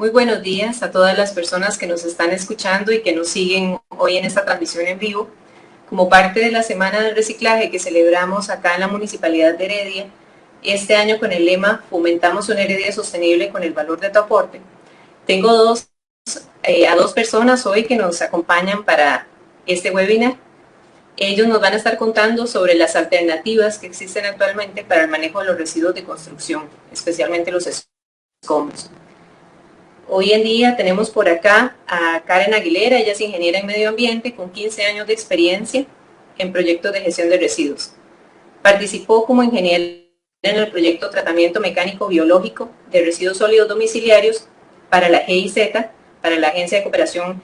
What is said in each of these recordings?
Muy buenos días a todas las personas que nos están escuchando y que nos siguen hoy en esta transmisión en vivo. Como parte de la Semana del Reciclaje que celebramos acá en la Municipalidad de Heredia, este año con el lema Fomentamos una Heredia Sostenible con el valor de tu aporte, tengo a dos personas hoy que nos acompañan para este webinar. Ellos nos van a estar contando sobre las alternativas que existen actualmente para el manejo de los residuos de construcción, especialmente los escombros. Hoy en día tenemos por acá a Karen Aguilera. Ella es ingeniera en medio ambiente con 15 años de experiencia en proyectos de gestión de residuos. Participó como ingeniera en el proyecto Tratamiento Mecánico Biológico de Residuos Sólidos Domiciliarios para la GIZ, para la Agencia de Cooperación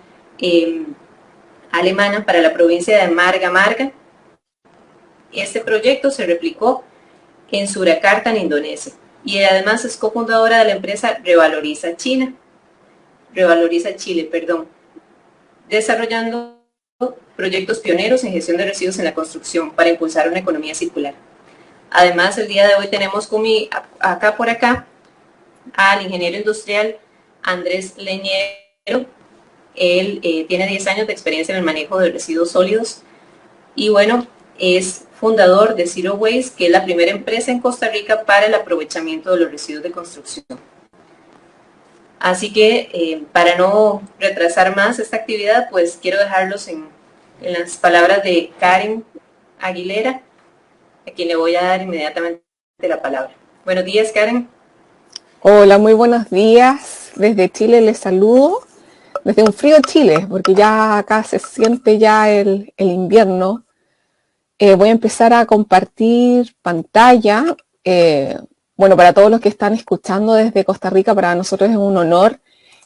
Alemana para la provincia de Marga. Este proyecto se replicó en Surakarta, en Indonesia, y además es cofundadora de la empresa Revaloriza Chile, desarrollando proyectos pioneros en gestión de residuos en la construcción para impulsar una economía circular. Además, el día de hoy tenemos por acá al ingeniero industrial Andrés Leñero. Él tiene 10 años de experiencia en el manejo de residuos sólidos y bueno, es fundador de Zero Waste, que es la primera empresa en Costa Rica para el aprovechamiento de los residuos de construcción. Así que para no retrasar más esta actividad, pues quiero dejarlos en las palabras de Karen Aguilera, a quien le voy a dar inmediatamente la palabra. Buenos días, Karen. Hola, muy buenos días. Desde Chile les saludo. Desde un frío Chile, porque ya acá se siente ya el invierno. Voy a empezar a compartir pantalla. Bueno, para todos los que están escuchando desde Costa Rica, para nosotros es un honor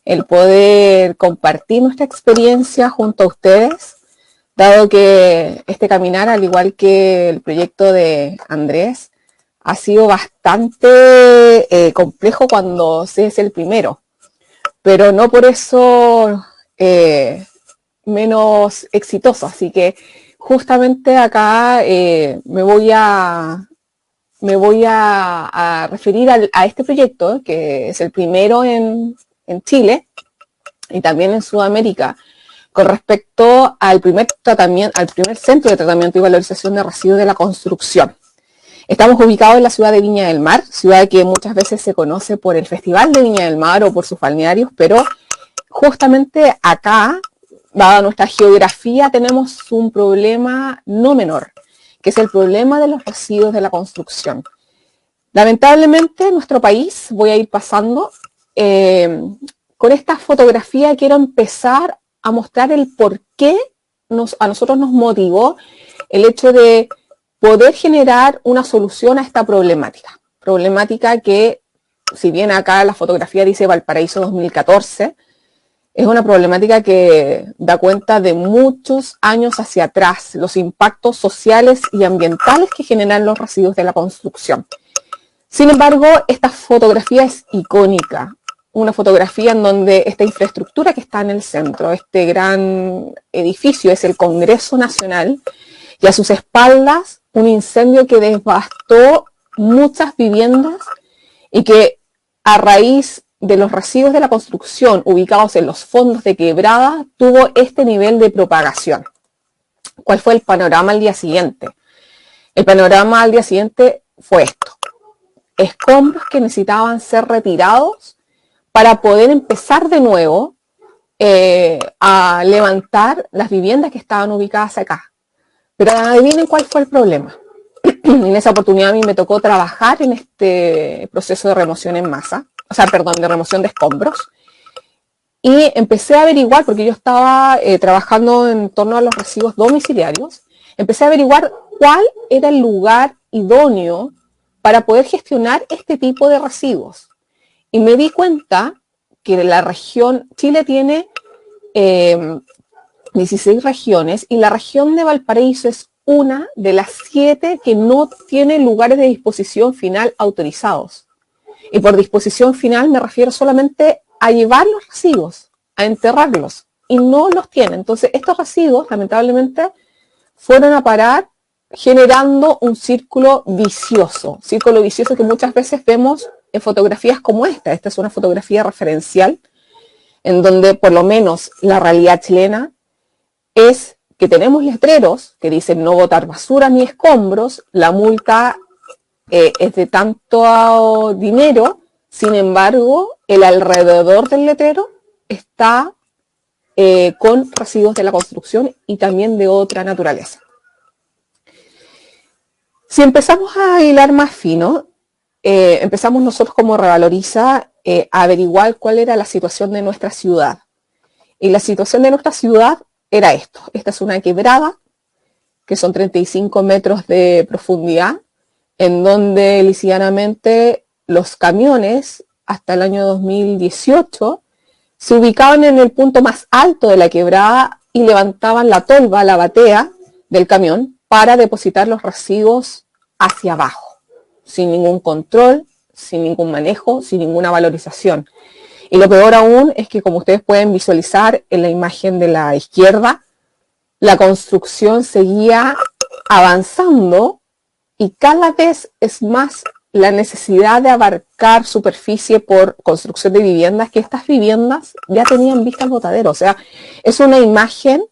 el poder compartir nuestra experiencia junto a ustedes, dado que este caminar, al igual que el proyecto de Andrés, ha sido bastante complejo cuando se es el primero, pero no por eso menos exitoso. Así que justamente acá me voy a referir a este proyecto, que es el primero en Chile y también en Sudamérica, con respecto al primer centro de tratamiento y valorización de residuos de la construcción. Estamos ubicados en la ciudad de Viña del Mar, ciudad que muchas veces se conoce por el Festival de Viña del Mar o por sus balnearios, pero justamente acá, dada nuestra geografía, tenemos un problema no menor, que es el problema de los residuos de la construcción. Lamentablemente, en nuestro país, voy a ir pasando, con esta fotografía quiero empezar a mostrar el por qué a nosotros nos motivó el hecho de poder generar una solución a esta problemática que, si bien acá la fotografía dice Valparaíso 2014, es una problemática que da cuenta de muchos años hacia atrás, los impactos sociales y ambientales que generan los residuos de la construcción. Sin embargo, esta fotografía es icónica, una fotografía en donde esta infraestructura que está en el centro, este gran edificio, es el Congreso Nacional, y a sus espaldas un incendio que devastó muchas viviendas y que a raíz de los residuos de la construcción ubicados en los fondos de quebrada tuvo este nivel de propagación. ¿Cuál fue el panorama al día siguiente? El panorama al día siguiente fue esto: escombros que necesitaban ser retirados para poder empezar de nuevo a levantar las viviendas que estaban ubicadas acá. Pero adivinen cuál fue el problema. En esa oportunidad a mí me tocó trabajar en este proceso de remoción en masa, de remoción de escombros, y empecé a averiguar, porque yo estaba trabajando en torno a los residuos domiciliarios, empecé a averiguar cuál era el lugar idóneo para poder gestionar este tipo de residuos. Y me di cuenta que la región, Chile tiene 16 regiones, y la región de Valparaíso es una de las 7 que no tiene lugares de disposición final autorizados. Y por disposición final me refiero solamente a llevar los residuos, a enterrarlos, y no los tiene. Entonces estos residuos, lamentablemente, fueron a parar generando un círculo vicioso que muchas veces vemos en fotografías como esta. Esta es una fotografía referencial en donde por lo menos la realidad chilena es que tenemos letreros que dicen no botar basura ni escombros, la multa es de tanto dinero, sin embargo, el alrededor del letrero está con residuos de la construcción y también de otra naturaleza. Si empezamos a hilar más fino, empezamos nosotros como Revaloriza a averiguar cuál era la situación de nuestra ciudad. Y la situación de nuestra ciudad era esto. Esta es una quebrada, que son 35 metros de profundidad, en donde lisianamente los camiones, hasta el año 2018, se ubicaban en el punto más alto de la quebrada y levantaban la tolva, la batea del camión, para depositar los residuos hacia abajo, sin ningún control, sin ningún manejo, sin ninguna valorización. Y lo peor aún es que, como ustedes pueden visualizar en la imagen de la izquierda, la construcción seguía avanzando y cada vez es más la necesidad de abarcar superficie por construcción de viviendas, que estas viviendas ya tenían vista al botadero. O sea, es una imagen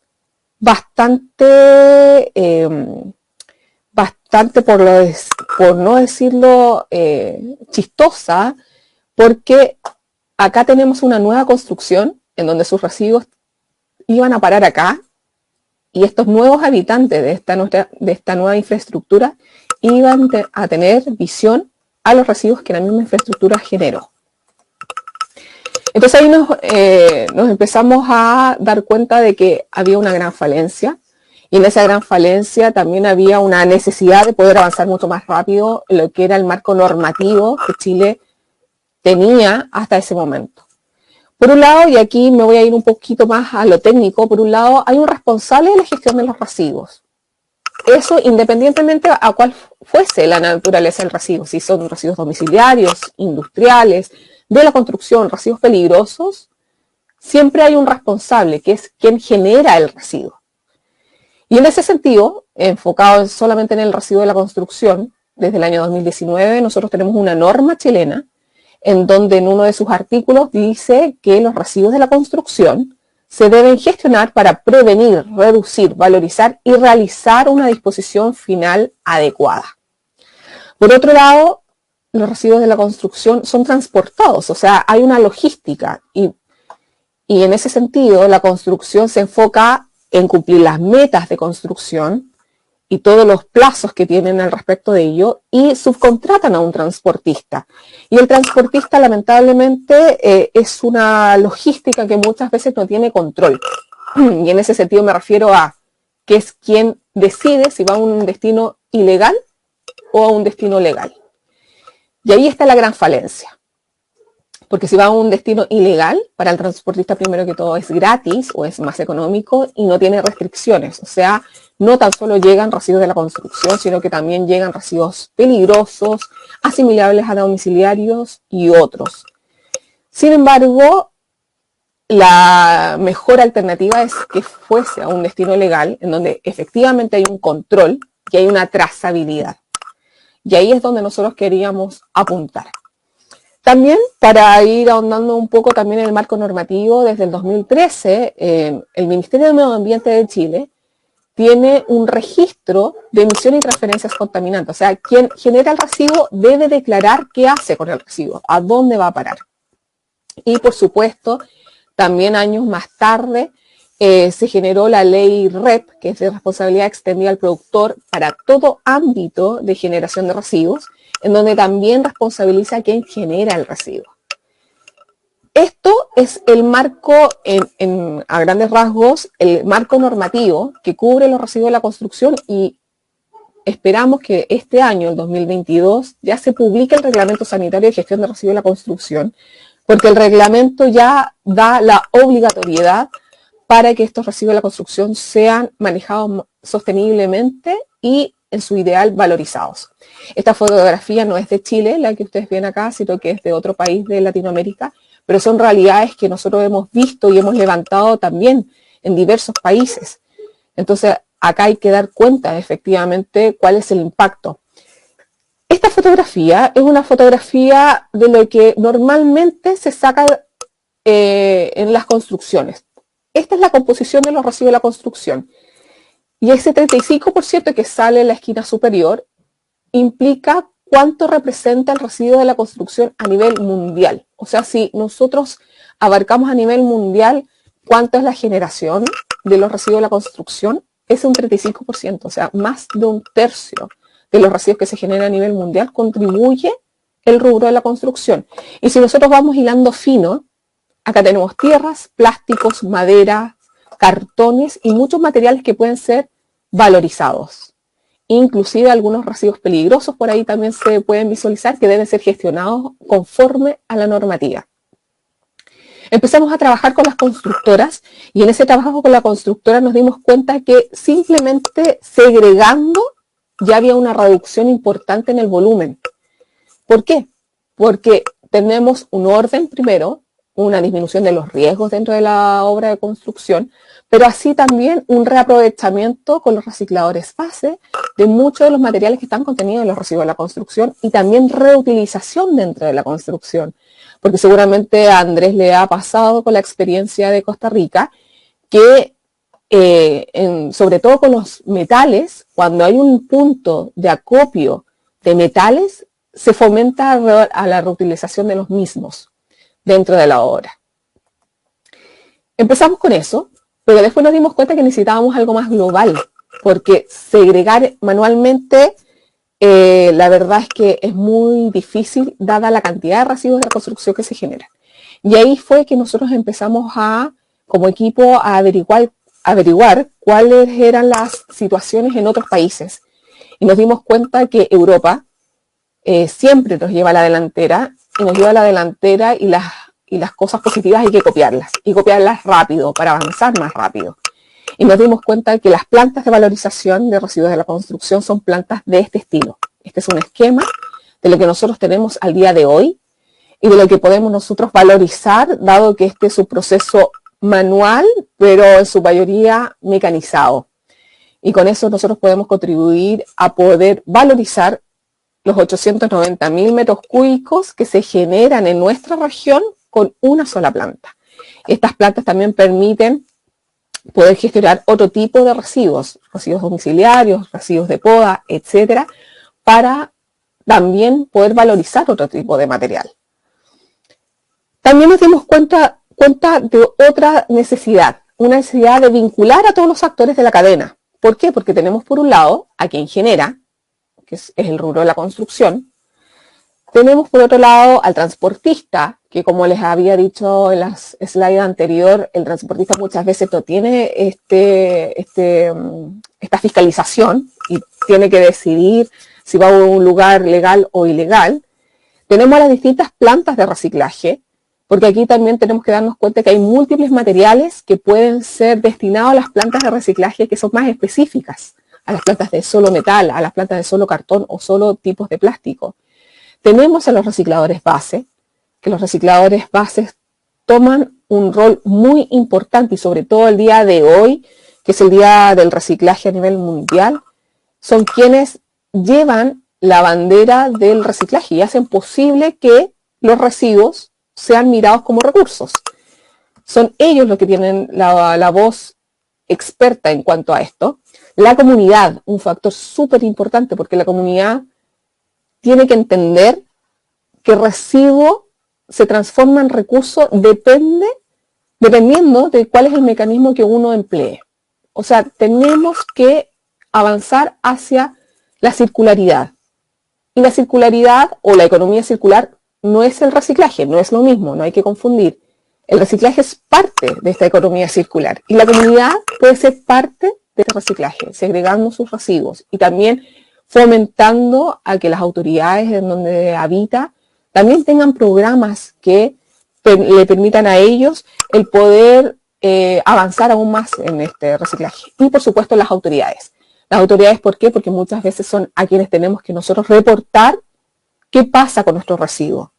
bastante, por no decirlo chistosa, porque acá tenemos una nueva construcción en donde sus residuos iban a parar acá, y estos nuevos habitantes de esta nueva infraestructura iban a tener visión a los residuos que la misma infraestructura generó. Entonces ahí nos empezamos a dar cuenta de que había una gran falencia, y en esa gran falencia también había una necesidad de poder avanzar mucho más rápido en lo que era el marco normativo que Chile tenía hasta ese momento. Por un lado, y aquí me voy a ir un poquito más a lo técnico, por un lado hay un responsable de la gestión de los residuos. Eso independientemente a cuál fuese la naturaleza del residuo, si son residuos domiciliarios, industriales, de la construcción, residuos peligrosos, siempre hay un responsable que es quien genera el residuo. Y en ese sentido, enfocado solamente en el residuo de la construcción, desde el año 2019 nosotros tenemos una norma chilena en donde en uno de sus artículos dice que los residuos de la construcción se deben gestionar para prevenir, reducir, valorizar y realizar una disposición final adecuada. Por otro lado, los residuos de la construcción son transportados, o sea, hay una logística y en ese sentido la construcción se enfoca en cumplir las metas de construcción y todos los plazos que tienen al respecto de ello, y subcontratan a un transportista. Y el transportista, lamentablemente, es una logística que muchas veces no tiene control. Y en ese sentido me refiero a que es quien decide si va a un destino ilegal o a un destino legal. Y ahí está la gran falencia. Porque si va a un destino ilegal, para el transportista primero que todo es gratis o es más económico y no tiene restricciones. O sea, no tan solo llegan residuos de la construcción, sino que también llegan residuos peligrosos, asimilables a domiciliarios y otros. Sin embargo, la mejor alternativa es que fuese a un destino legal, en donde efectivamente hay un control y hay una trazabilidad. Y ahí es donde nosotros queríamos apuntar. También, para ir ahondando un poco también en el marco normativo, desde el 2013, el Ministerio de Medio Ambiente de Chile tiene un registro de emisión y transferencias contaminantes. O sea, quien genera el residuo debe declarar qué hace con el residuo, a dónde va a parar. Y, por supuesto, también años más tarde se generó la ley REP, que es de responsabilidad extendida al productor para todo ámbito de generación de residuos, en donde también responsabiliza a quien genera el residuo. Esto es el marco, a grandes rasgos, el marco normativo que cubre los residuos de la construcción, y esperamos que este año, el 2022, ya se publique el Reglamento Sanitario de Gestión de Residuos de la Construcción, porque el reglamento ya da la obligatoriedad para que estos residuos de la construcción sean manejados sosteniblemente y en su ideal valorizados. Esta fotografía no es de Chile, la que ustedes ven acá, sino que es de otro país de Latinoamérica, pero son realidades que nosotros hemos visto y hemos levantado también en diversos países. Entonces, acá hay que dar cuenta efectivamente cuál es el impacto. Esta fotografía es una fotografía de lo que normalmente se saca en las construcciones. Esta es la composición de los residuos de la construcción. Y ese 35% que sale en la esquina superior implica cuánto representa el residuo de la construcción a nivel mundial. O sea, si nosotros abarcamos a nivel mundial cuánto es la generación de los residuos de la construcción, es un 35%, o sea, más de un tercio de los residuos que se generan a nivel mundial contribuye el rubro de la construcción. Y si nosotros vamos hilando fino, acá tenemos tierras, plásticos, madera, cartones y muchos materiales que pueden ser valorizados. Inclusive algunos residuos peligrosos por ahí también se pueden visualizar que deben ser gestionados conforme a la normativa. Empezamos a trabajar con las constructoras y en ese trabajo con la constructora nos dimos cuenta que simplemente segregando ya había una reducción importante en el volumen. ¿Por qué? Porque tenemos un orden primero, una disminución de los riesgos dentro de la obra de construcción, pero así también un reaprovechamiento con los recicladores base de muchos de los materiales que están contenidos en los residuos de la construcción y también reutilización dentro de la construcción. Porque seguramente a Andrés le ha pasado con la experiencia de Costa Rica que sobre todo con los metales, cuando hay un punto de acopio de metales, se fomenta a la reutilización de los mismos dentro de la obra. Empezamos con eso, pero después nos dimos cuenta que necesitábamos algo más global, porque segregar manualmente, la verdad es que es muy difícil dada la cantidad de residuos de la construcción que se generan. Y ahí fue que nosotros empezamos como equipo, a averiguar cuáles eran las situaciones en otros países. Y nos dimos cuenta que Europa siempre nos lleva a la delantera, y nos lleva a la delantera y las cosas positivas hay que copiarlas, y copiarlas rápido para avanzar más rápido. Y nos dimos cuenta que las plantas de valorización de residuos de la construcción son plantas de este estilo. Este es un esquema de lo que nosotros tenemos al día de hoy y de lo que podemos nosotros valorizar, dado que este es un proceso manual, pero en su mayoría mecanizado. Y con eso nosotros podemos contribuir a poder valorizar los 890.000 metros cúbicos que se generan en nuestra región con una sola planta. Estas plantas también permiten poder gestionar otro tipo de residuos domiciliarios, residuos de poda, etcétera, para también poder valorizar otro tipo de material. También nos dimos cuenta de otra necesidad, una necesidad de vincular a todos los actores de la cadena. ¿Por qué? Porque tenemos por un lado a quien genera, que es el rubro de la construcción. Tenemos por otro lado al transportista, que como les había dicho en las slides anterior, el transportista muchas veces no tiene esta fiscalización y tiene que decidir si va a un lugar legal o ilegal. Tenemos las distintas plantas de reciclaje, porque aquí también tenemos que darnos cuenta que hay múltiples materiales que pueden ser destinados a las plantas de reciclaje que son más específicas, a las plantas de solo metal, a las plantas de solo cartón o solo tipos de plástico. Tenemos a los recicladores base, que los recicladores bases toman un rol muy importante y sobre todo el día de hoy, que es el día del reciclaje a nivel mundial, son quienes llevan la bandera del reciclaje y hacen posible que los residuos sean mirados como recursos. Son ellos los que tienen la voz experta en cuanto a esto. La comunidad, un factor súper importante, porque la comunidad tiene que entender que el residuo se transforma en recurso dependiendo de cuál es el mecanismo que uno emplee. O sea, tenemos que avanzar hacia la circularidad. Y la circularidad o la economía circular no es el reciclaje, no es lo mismo, no hay que confundir. El reciclaje es parte de esta economía circular y la comunidad puede ser parte de este reciclaje, segregando sus residuos y también fomentando a que las autoridades en donde habita también tengan programas que le permitan a ellos el poder avanzar aún más en este reciclaje. Y por supuesto las autoridades. Las autoridades, ¿por qué? Porque muchas veces son a quienes tenemos que nosotros reportar qué pasa con nuestros residuos,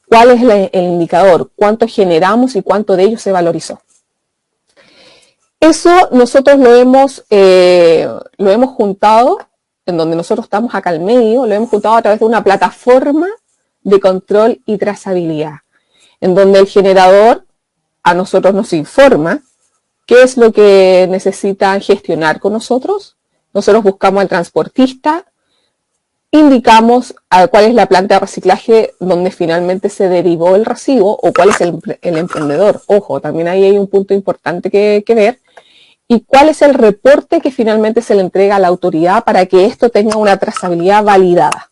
cuál es el indicador, cuánto generamos y cuánto de ello se valorizó. Eso nosotros lo hemos juntado, en donde nosotros estamos acá al medio, lo hemos juntado a través de una plataforma de control y trazabilidad, en donde el generador a nosotros nos informa qué es lo que necesitan gestionar con nosotros. Nosotros buscamos al transportista, indicamos cuál es la planta de reciclaje donde finalmente se derivó el residuo o cuál es el emprendedor. Ojo, también ahí hay un punto importante que ver. Y cuál es el reporte que finalmente se le entrega a la autoridad para que esto tenga una trazabilidad validada.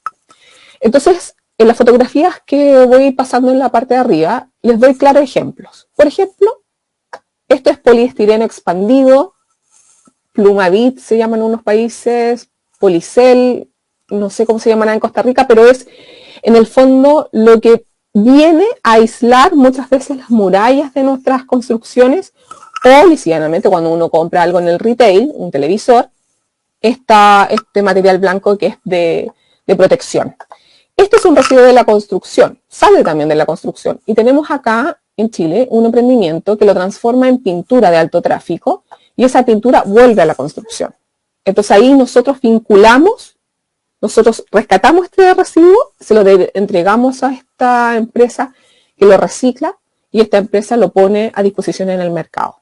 Entonces, en las fotografías que voy pasando en la parte de arriba, les doy claros ejemplos. Por ejemplo, esto es poliestireno expandido, Plumavit se llama en unos países, Policel, no sé cómo se llamará en Costa Rica, pero es en el fondo lo que viene a aislar muchas veces las murallas de nuestras construcciones, o lisianamente cuando uno compra algo en el retail, un televisor, está este material blanco que es de protección. Este es un residuo de la construcción, sale también de la construcción. Y tenemos acá en Chile un emprendimiento que lo transforma en pintura de alto tráfico y esa pintura vuelve a la construcción. Entonces ahí nosotros vinculamos, nosotros rescatamos este residuo, se lo entregamos a esta empresa que lo recicla y esta empresa lo pone a disposición en el mercado.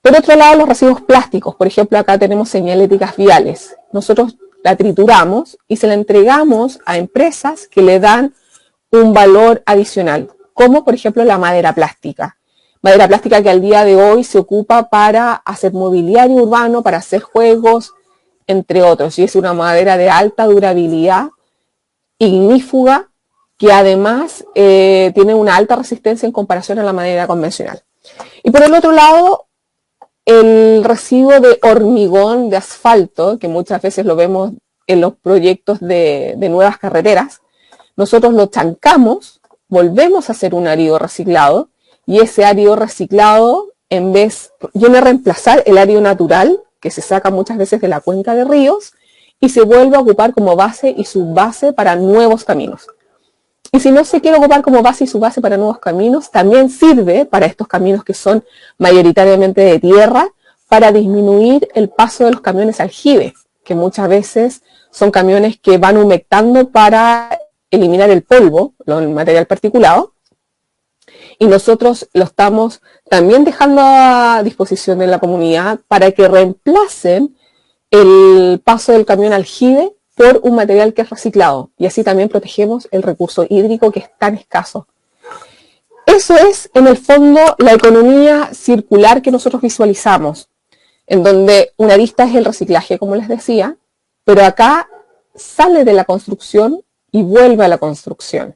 Por otro lado, los residuos plásticos, por ejemplo, acá tenemos señaléticas viales. Nosotros la trituramos y se la entregamos a empresas que le dan un valor adicional, como por ejemplo la madera plástica. Madera plástica que al día de hoy se ocupa para hacer mobiliario urbano, para hacer juegos, entre otros. Y es una madera de alta durabilidad, ignífuga, que además tiene una alta resistencia en comparación a la madera convencional. Y por el otro lado, el residuo de hormigón, de asfalto, que muchas veces lo vemos en los proyectos de nuevas carreteras, nosotros lo chancamos, volvemos a hacer un árido reciclado, y ese árido reciclado, viene a reemplazar el árido natural, que se saca muchas veces de la cuenca de ríos, y se vuelve a ocupar como base y subbase para nuevos caminos. Y si no se quiere ocupar como base y subbase para nuevos caminos, también sirve para estos caminos que son mayoritariamente de tierra, para disminuir el paso de los camiones aljibe, que muchas veces son camiones que van humectando para eliminar el polvo, el material particulado, y nosotros lo estamos también dejando a disposición de la comunidad para que reemplacen el paso del camión aljibe por un material que es reciclado, y así también protegemos el recurso hídrico que es tan escaso. Eso es, en el fondo, la economía circular que nosotros visualizamos, en donde una arista es el reciclaje, como les decía, pero acá sale de la construcción y vuelve a la construcción.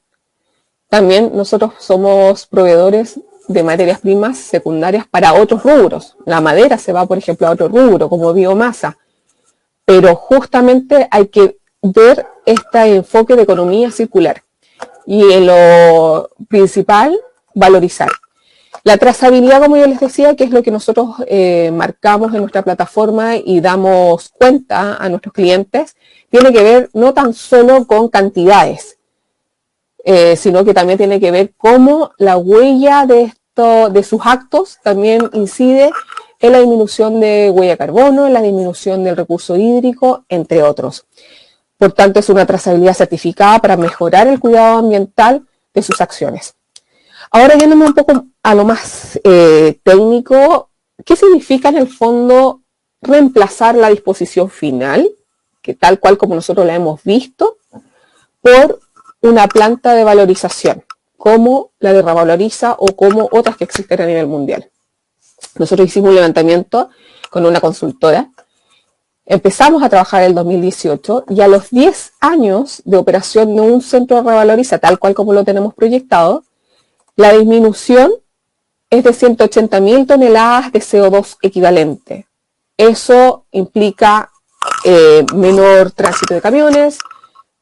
También nosotros somos proveedores de materias primas secundarias para otros rubros. La madera se va, por ejemplo, a otro rubro, como biomasa. Pero justamente hay que ver este enfoque de economía circular. Y en lo principal, valorizar. La trazabilidad, como yo les decía, que es lo que nosotros marcamos en nuestra plataforma y damos cuenta a nuestros clientes, tiene que ver no tan solo con cantidades, sino que también tiene que ver cómo la huella de sus actos también incide en la disminución de huella de carbono, en la disminución del recurso hídrico, entre otros. Por tanto, es una trazabilidad certificada para mejorar el cuidado ambiental de sus acciones. Ahora yéndome un poco a lo más técnico, ¿qué significa en el fondo reemplazar la disposición final, que tal cual como nosotros la hemos visto, por una planta de valorización, como la de Revaloriza o como otras que existen a nivel mundial? Nosotros hicimos un levantamiento con una consultora, empezamos a trabajar en el 2018 y a los 10 años de operación de un centro de Revaloriza, tal cual como lo tenemos proyectado, la disminución es de 180.000 toneladas de CO2 equivalente. Eso implica menor tránsito de camiones,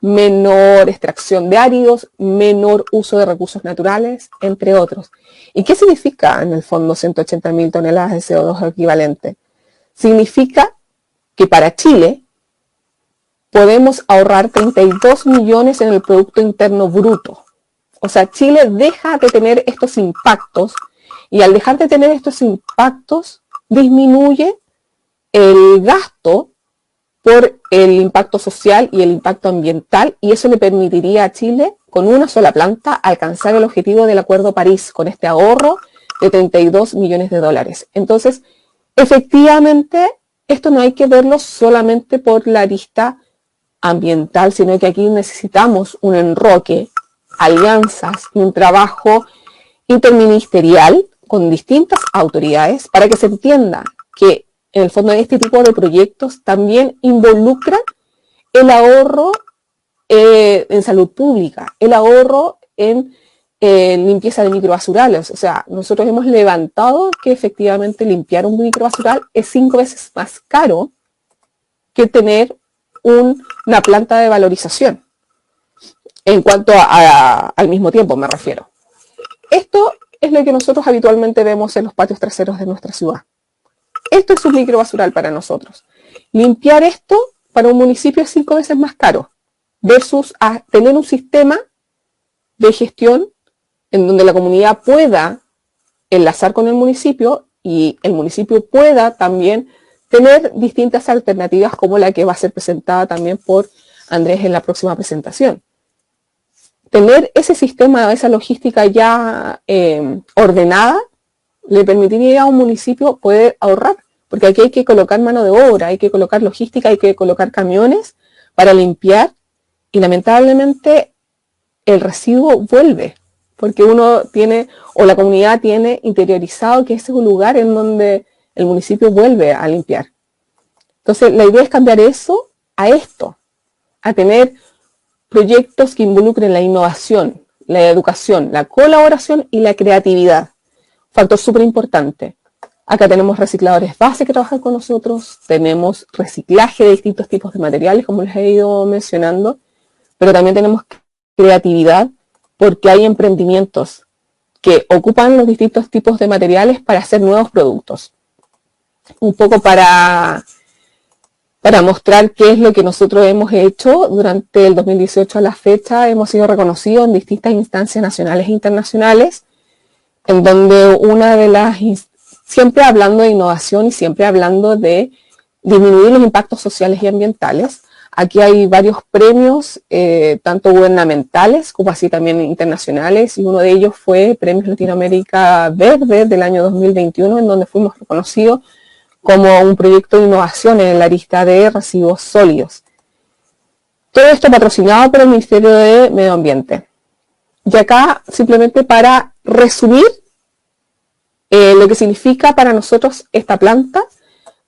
menor extracción de áridos, menor uso de recursos naturales, entre otros. ¿Y qué significa en el fondo 180.000 toneladas de CO2 equivalente? Significa que para Chile podemos ahorrar 32 millones en el Producto Interno Bruto. O sea, Chile deja de tener estos impactos y al dejar de tener estos impactos disminuye el gasto por el impacto social y el impacto ambiental, y eso le permitiría a Chile, con una sola planta, alcanzar el objetivo del Acuerdo París, con este ahorro de 32 millones de dólares. Entonces, efectivamente, esto no hay que verlo solamente por la arista ambiental, sino que aquí necesitamos un enroque, alianzas y un trabajo interministerial con distintas autoridades para que se entienda que en el fondo este tipo de proyectos también involucran el ahorro en salud pública, el ahorro en limpieza de microbasurales. O sea, nosotros hemos levantado que efectivamente limpiar un microbasural es 5 veces más caro que tener una planta de valorización. En cuanto al mismo tiempo me refiero. Esto es lo que nosotros habitualmente vemos en los patios traseros de nuestra ciudad. Esto es un microbasural para nosotros. Limpiar esto para un municipio es 5 veces más caro versus a tener un sistema de gestión en donde la comunidad pueda enlazar con el municipio y el municipio pueda también tener distintas alternativas como la que va a ser presentada también por Andrés en la próxima presentación. Tener ese sistema, esa logística ya ordenada, le permitiría a un municipio poder ahorrar, porque aquí hay que colocar mano de obra, hay que colocar logística, hay que colocar camiones para limpiar y lamentablemente el residuo vuelve, porque uno tiene, o la comunidad tiene interiorizado que ese es un lugar en donde el municipio vuelve a limpiar. Entonces la idea es cambiar eso a esto, a tener proyectos que involucren la innovación, la educación, la colaboración y la creatividad. Factor súper importante. Acá tenemos recicladores base que trabajan con nosotros, tenemos reciclaje de distintos tipos de materiales, como les he ido mencionando, pero también tenemos creatividad porque hay emprendimientos que ocupan los distintos tipos de materiales para hacer nuevos productos. Un poco para mostrar qué es lo que nosotros hemos hecho durante el 2018 a la fecha. Hemos sido reconocidos en distintas instancias nacionales e internacionales, en donde una de las, siempre hablando de innovación y siempre hablando de disminuir los impactos sociales y ambientales. Aquí hay varios premios, tanto gubernamentales como así también internacionales, y uno de ellos fue Premios Latinoamérica Verde del año 2021, en donde fuimos reconocidos como un proyecto de innovación en la arista de residuos sólidos. Todo esto patrocinado por el Ministerio de Medio Ambiente. Y acá, simplemente para resumir lo que significa para nosotros esta planta,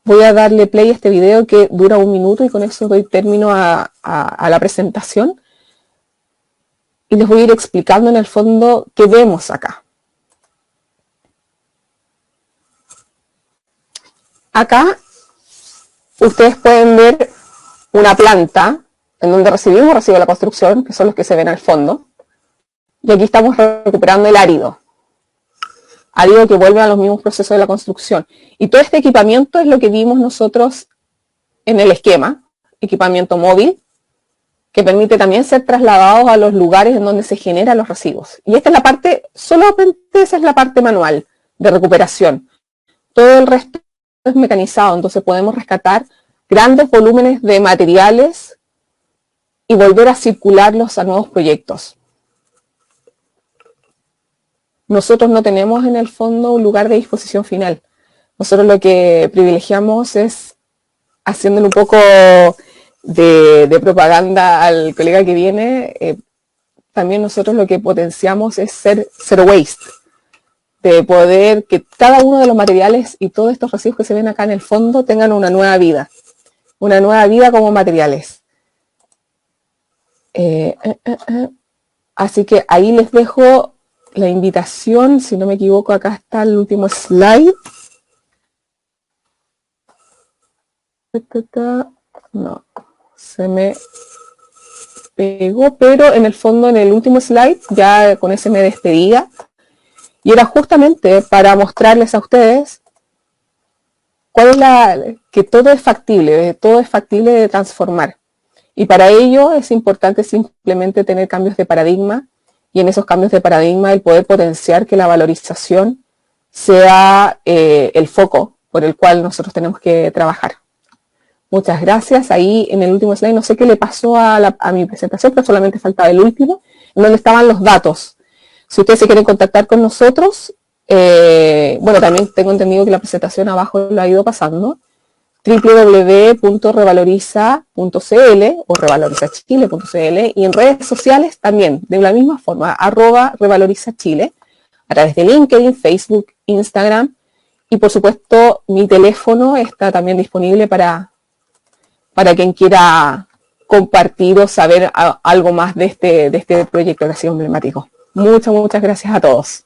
voy a darle play a este video que dura 1 minuto y con eso doy término a la presentación. Y les voy a ir explicando en el fondo qué vemos acá. Acá ustedes pueden ver una planta en donde recibimos residuos de la construcción, que son los que se ven al fondo. Y aquí estamos recuperando el árido. Árido que vuelve a los mismos procesos de la construcción. Y todo este equipamiento es lo que vimos nosotros en el esquema. Equipamiento móvil, que permite también ser trasladados a los lugares en donde se generan los residuos. Y esta es la parte, solamente esa es la parte manual de recuperación. Todo el resto es mecanizado, entonces podemos rescatar grandes volúmenes de materiales y volver a circularlos a nuevos proyectos. Nosotros no tenemos en el fondo un lugar de disposición final. Nosotros lo que privilegiamos es, haciéndole un poco de propaganda al colega que viene, también nosotros lo que potenciamos es ser zero waste, de poder que cada uno de los materiales y todos estos residuos que se ven acá en el fondo tengan una nueva vida como materiales. Así que ahí les dejo la invitación, si no me equivoco, acá está el último slide. No, se me pegó, pero en el fondo, en el último slide, ya con ese me despedía. Y era justamente para mostrarles a ustedes cuál es que todo es factible de transformar. Y para ello es importante simplemente tener cambios de paradigma, y en esos cambios de paradigma el poder potenciar que la valorización sea el foco por el cual nosotros tenemos que trabajar. Muchas gracias. Ahí en el último slide, no sé qué le pasó a mi presentación, pero solamente faltaba el último, en donde estaban los datos. Si ustedes se quieren contactar con nosotros, Bueno, también tengo entendido que la presentación abajo lo ha ido pasando, www.revaloriza.cl o revalorizacchile.cl, y en redes sociales también, de la misma forma, @revalorizacchile, a través de LinkedIn, Facebook, Instagram, y por supuesto mi teléfono está también disponible para quien quiera compartir o saber algo más de este proyecto que ha sido emblemático. Muchas gracias a todos.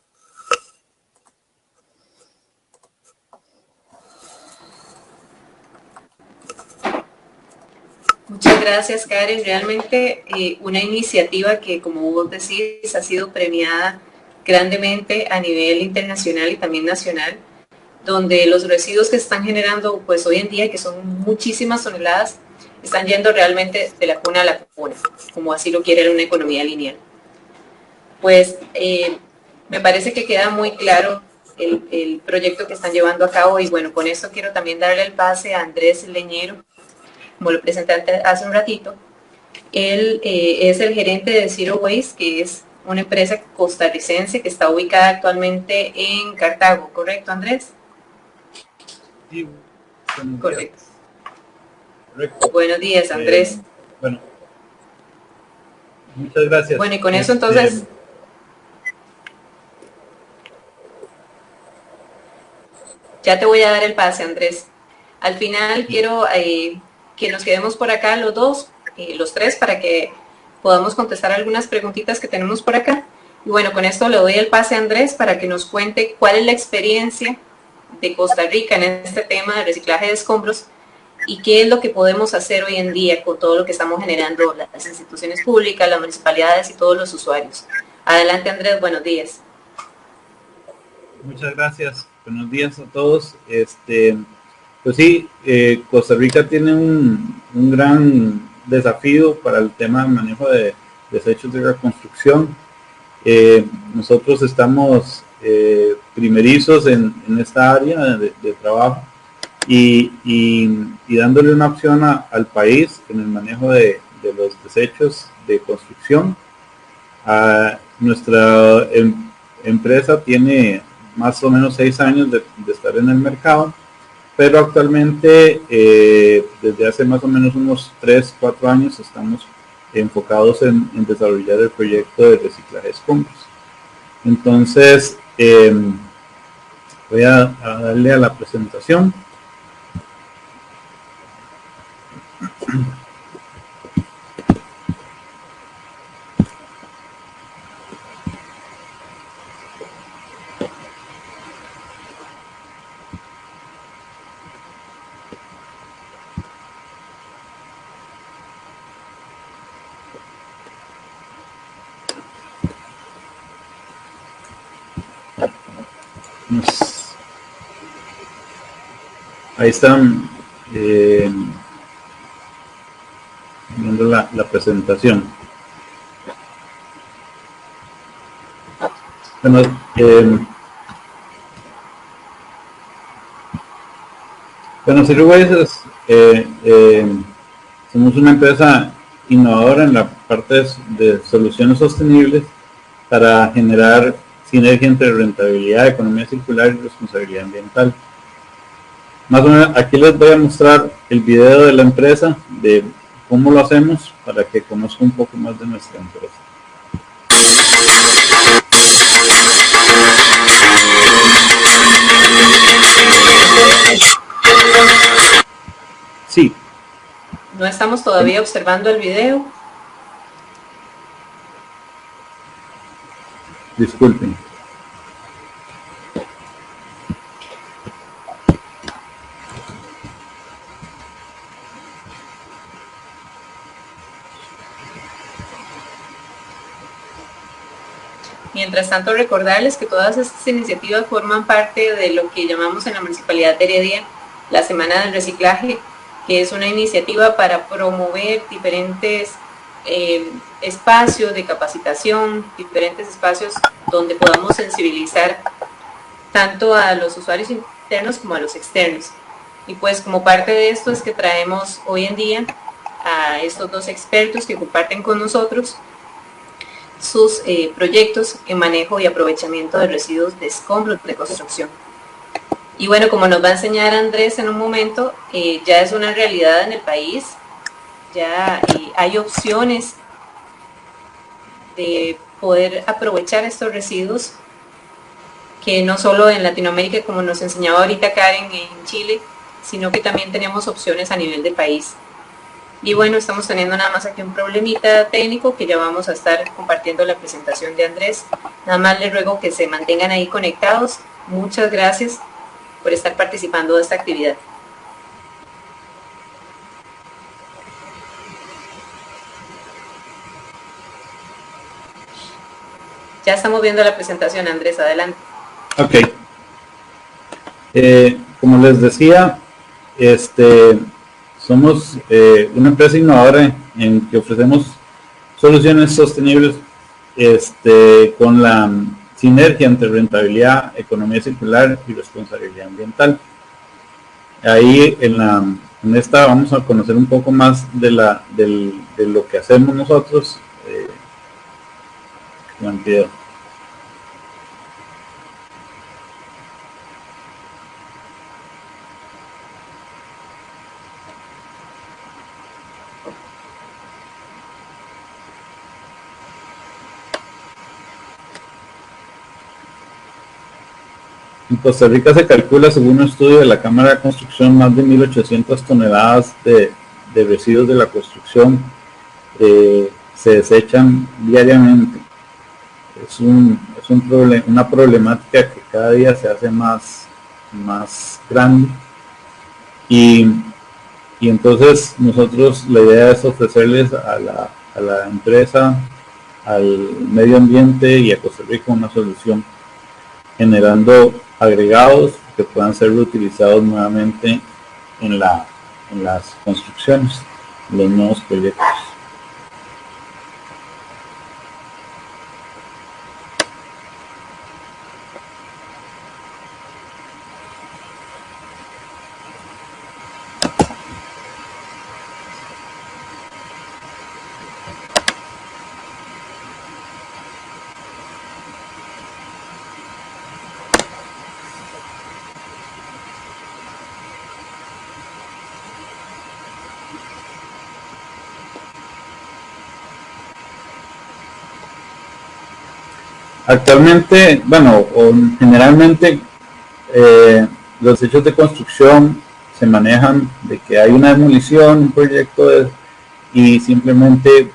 Muchas gracias, Karen. Realmente una iniciativa que, como vos decís, ha sido premiada grandemente a nivel internacional y también nacional, donde los residuos que se están generando pues hoy en día, que son muchísimas toneladas, están yendo realmente de la cuna a la cuna, como así lo quiere una economía lineal. Pues me parece que queda muy claro el proyecto que están llevando a cabo, y bueno, con esto quiero también darle el pase a Andrés Leñero, como lo presenté hace un ratito. Él es el gerente de Zero Waste, que es una empresa costarricense que está ubicada actualmente en Cartago, ¿correcto, Andrés? Sí, correcto. Buenos días, Andrés. Bueno, muchas gracias. Bueno, y con eso entonces... Ya te voy a dar el pase, Andrés. Al final quiero que nos quedemos por acá los tres, para que podamos contestar algunas preguntitas que tenemos por acá. Y bueno, con esto le doy el pase a Andrés para que nos cuente cuál es la experiencia de Costa Rica en este tema de reciclaje de escombros y qué es lo que podemos hacer hoy en día con todo lo que estamos generando las instituciones públicas, las municipalidades y todos los usuarios. Adelante, Andrés, buenos días. Muchas gracias, buenos días a todos. Pues sí, Costa Rica tiene un gran desafío para el tema de manejo de desechos de reconstrucción. Nosotros estamos primerizos en esta área de trabajo y dándole una opción al país en el manejo de los desechos de construcción. Nuestra empresa tiene más o menos 6 años de estar en el mercado, pero actualmente desde hace más o menos unos 3-4 años estamos enfocados en desarrollar el proyecto de reciclaje de escombros. Entonces voy a darle a la presentación. Ahí están viendo la presentación. Bueno, Zero Waste somos una empresa innovadora en la parte de soluciones sostenibles para generar sinergia entre rentabilidad, economía circular y responsabilidad ambiental. Más o menos aquí les voy a mostrar el video de la empresa, de cómo lo hacemos, para que conozcan un poco más de nuestra empresa. Sí. No estamos todavía observando el video. Disculpen. Mientras tanto, recordarles que todas estas iniciativas forman parte de lo que llamamos en la Municipalidad de Heredia la Semana del Reciclaje, que es una iniciativa para promover diferentes espacios de capacitación, diferentes espacios donde podamos sensibilizar tanto a los usuarios internos como a los externos. Y pues como parte de esto es que traemos hoy en día a estos dos expertos que comparten con nosotros sus proyectos en manejo y aprovechamiento de residuos de escombros de construcción. Y bueno, como nos va a enseñar Andrés en un momento, ya es una realidad en el país, ya hay opciones de poder aprovechar estos residuos, que no solo en Latinoamérica, como nos enseñaba ahorita Karen, en Chile, sino que también tenemos opciones a nivel de país. Y bueno, estamos teniendo nada más aquí un problemita técnico que ya vamos a estar compartiendo la presentación de Andrés. Nada más les ruego que se mantengan ahí conectados. Muchas gracias por estar participando de esta actividad. Ya estamos viendo la presentación, Andrés, adelante. Ok. Como les decía, somos una empresa innovadora en que ofrecemos soluciones sostenibles con la sinergia entre rentabilidad, economía circular y responsabilidad ambiental. Ahí en esta vamos a conocer un poco más de lo que hacemos nosotros. Buen video. En Costa Rica se calcula, según un estudio de la Cámara de Construcción, más de 1.800 toneladas de residuos de la construcción se desechan diariamente. Es una problemática que cada día se hace más grande, y entonces nosotros, la idea es ofrecerles a la empresa, al medio ambiente y a Costa Rica una solución generando agregados que puedan ser reutilizados nuevamente en las construcciones, en los nuevos proyectos. Actualmente, bueno, generalmente los hechos de construcción se manejan de que hay una demolición, un proyecto y simplemente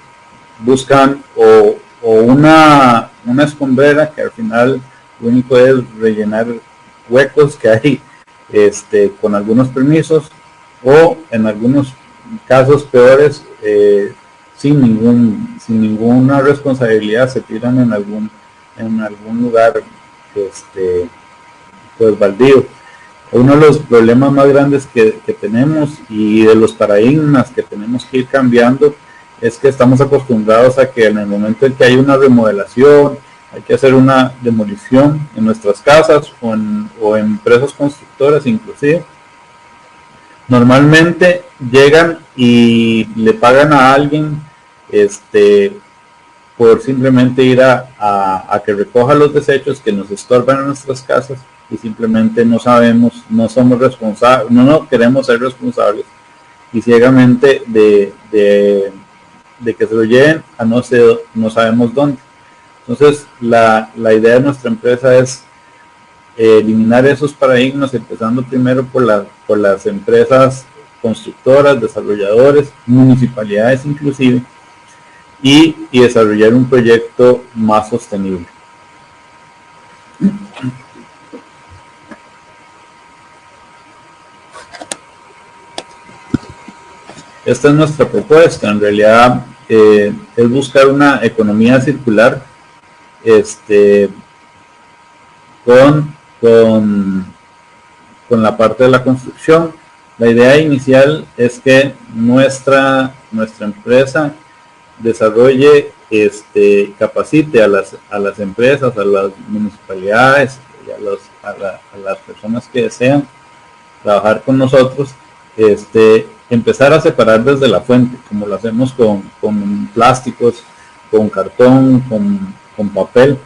buscan o una escombrera que al final lo único es rellenar huecos que hay con algunos permisos, o en algunos casos peores sin ninguna responsabilidad se tiran en algún lugar pues baldío. Uno de los problemas más grandes que tenemos, y de los paradigmas que tenemos que ir cambiando, es que estamos acostumbrados a que en el momento en que hay una remodelación, hay que hacer una demolición en nuestras casas o en empresas constructoras inclusive, normalmente llegan y le pagan a alguien por simplemente ir a que recoja los desechos que nos estorban en nuestras casas, y simplemente no somos responsables, no queremos ser responsables, y ciegamente de que se lo lleven a no sabemos dónde. Entonces la idea de nuestra empresa es eliminar esos paradigmas, empezando primero por las empresas constructoras, desarrolladores, municipalidades inclusive, y desarrollar un proyecto más sostenible. Esta es nuestra propuesta. En realidad es buscar una economía circular con la parte de la construcción. La idea inicial es que nuestra empresa desarrolle, capacite a las empresas, a las municipalidades y a las personas que desean trabajar con nosotros, empezar a separar desde la fuente, como lo hacemos con plásticos con cartón, con papel,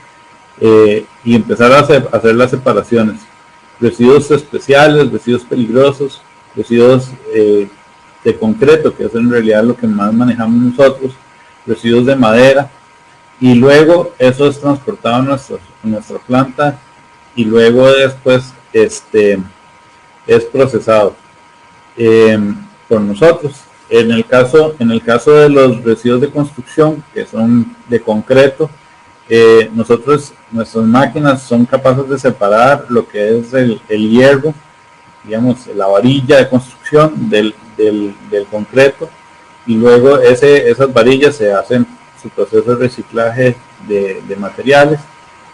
y empezar a hacer las separaciones. Residuos especiales, residuos peligrosos, residuos de concreto, que es en realidad lo que más manejamos nosotros, residuos de madera, y luego eso es transportado a nuestra planta y luego después es procesado por nosotros. En el caso de los residuos de construcción, que son de concreto, nuestras máquinas son capaces de separar lo que es el hierro, digamos, la varilla de construcción del concreto, y luego esas varillas se hacen su proceso de reciclaje de materiales.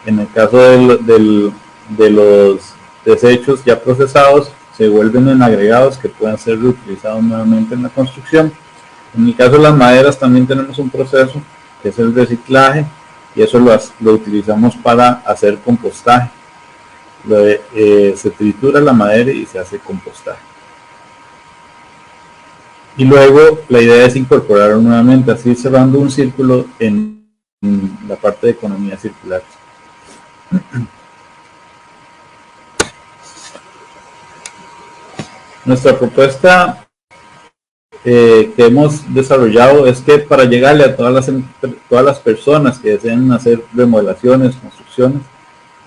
En el caso de los desechos ya procesados, se vuelven en agregados que pueden ser reutilizados nuevamente en la construcción. En el caso de las maderas también tenemos un proceso que es el reciclaje, y eso lo utilizamos para hacer compostaje. Se tritura la madera y se hace compostaje. Y luego la idea es incorporarlo nuevamente, así cerrando un círculo en la parte de economía circular. Nuestra propuesta que hemos desarrollado es que para llegarle a todas las personas que deseen hacer remodelaciones, construcciones,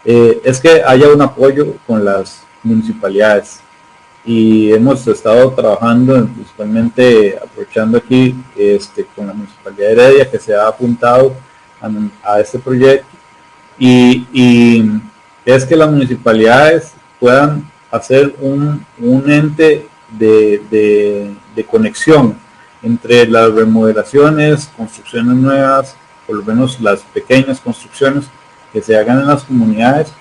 es que haya un apoyo con las municipalidades. Y hemos estado trabajando, principalmente aprovechando aquí con la Municipalidad de Heredia, que se ha apuntado a este proyecto, y es que las municipalidades puedan hacer un ente de conexión entre las remodelaciones, construcciones nuevas, por lo menos las pequeñas construcciones que se hagan en las comunidades,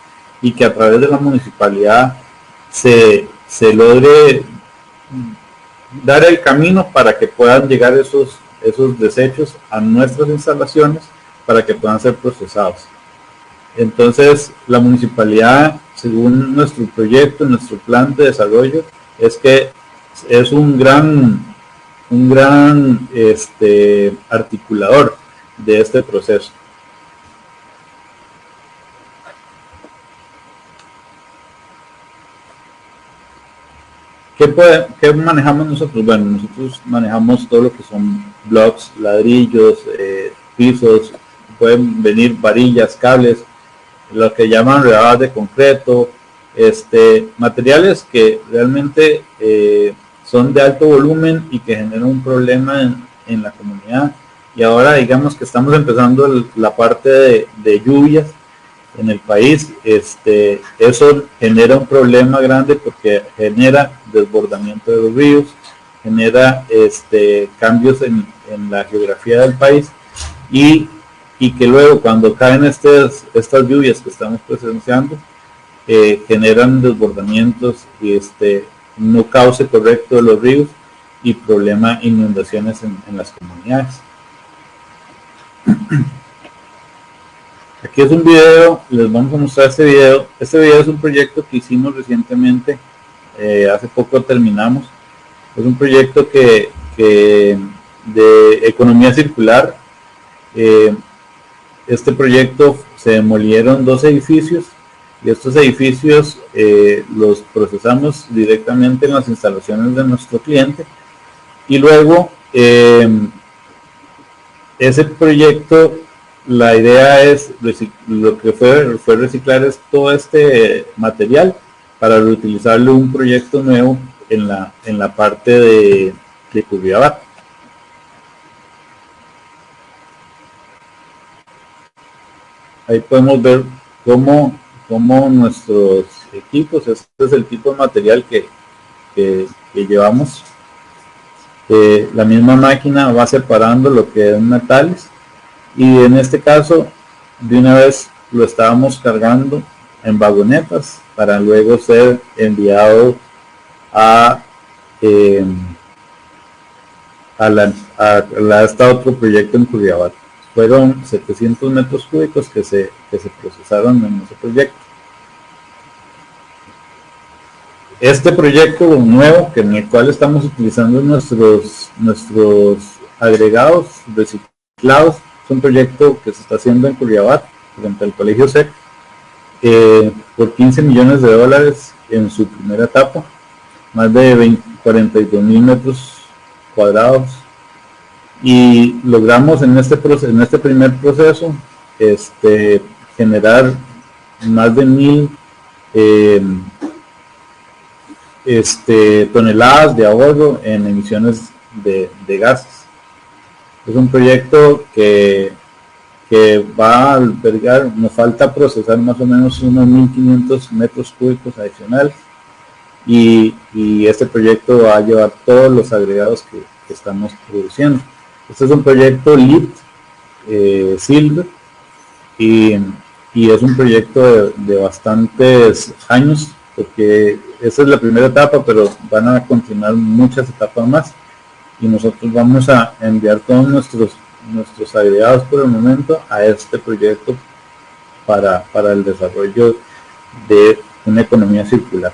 y que a través de la municipalidad se logre dar el camino para que puedan llegar esos desechos a nuestras instalaciones para que puedan ser procesados. Entonces, la municipalidad, según nuestro proyecto, nuestro plan de desarrollo, es que es un gran articulador de este proceso. ¿Qué manejamos nosotros? Bueno, nosotros manejamos todo lo que son blocks, ladrillos, pisos, pueden venir varillas, cables, lo que llaman rebadas de concreto, materiales que realmente son de alto volumen y que generan un problema en la comunidad. Y ahora digamos que estamos empezando la parte de lluvias en el país. Eso genera un problema grande porque genera desbordamiento de los ríos, genera cambios en la geografía del país, y que luego cuando caen estas lluvias que estamos presenciando, generan desbordamientos y no cauce correcto de los ríos y problema inundaciones en las comunidades. Aquí es un video, les vamos a mostrar este video. Este video es un proyecto que hicimos recientemente, hace poco terminamos. Es un proyecto de economía circular. Este proyecto se demolieron 2 edificios, y estos edificios los procesamos directamente en las instalaciones de nuestro cliente, y luego ese proyecto, la idea es lo que fue reciclar todo este material para reutilizarlo en un proyecto nuevo en la parte de Curridabat. Ahí podemos ver cómo nuestros equipos, este es el tipo de material que llevamos. La misma máquina va separando lo que es metales, y en este caso de una vez lo estábamos cargando en vagonetas para luego ser enviado a este otro proyecto en Curridabat. Fueron 700 metros cúbicos que se procesaron en ese proyecto. Este proyecto nuevo, en el cual estamos utilizando nuestros agregados reciclados, Es un proyecto que se está haciendo en Curriabat, frente al Colegio SEC, por 15 millones de dólares en su primera etapa, más de 42.000 metros cuadrados, y logramos en este primer proceso generar más de 1.000 toneladas de ahorro en emisiones de gases. Es un proyecto que va a albergar, nos falta procesar más o menos unos 1.500 metros cúbicos adicionales, y este proyecto va a llevar todos los agregados que estamos produciendo. Este es un proyecto LEED Silver, y es un proyecto de bastantes años, porque esa es la primera etapa, pero van a continuar muchas etapas más, y nosotros vamos a enviar todos nuestros agregados por el momento a este proyecto para el desarrollo de una economía circular.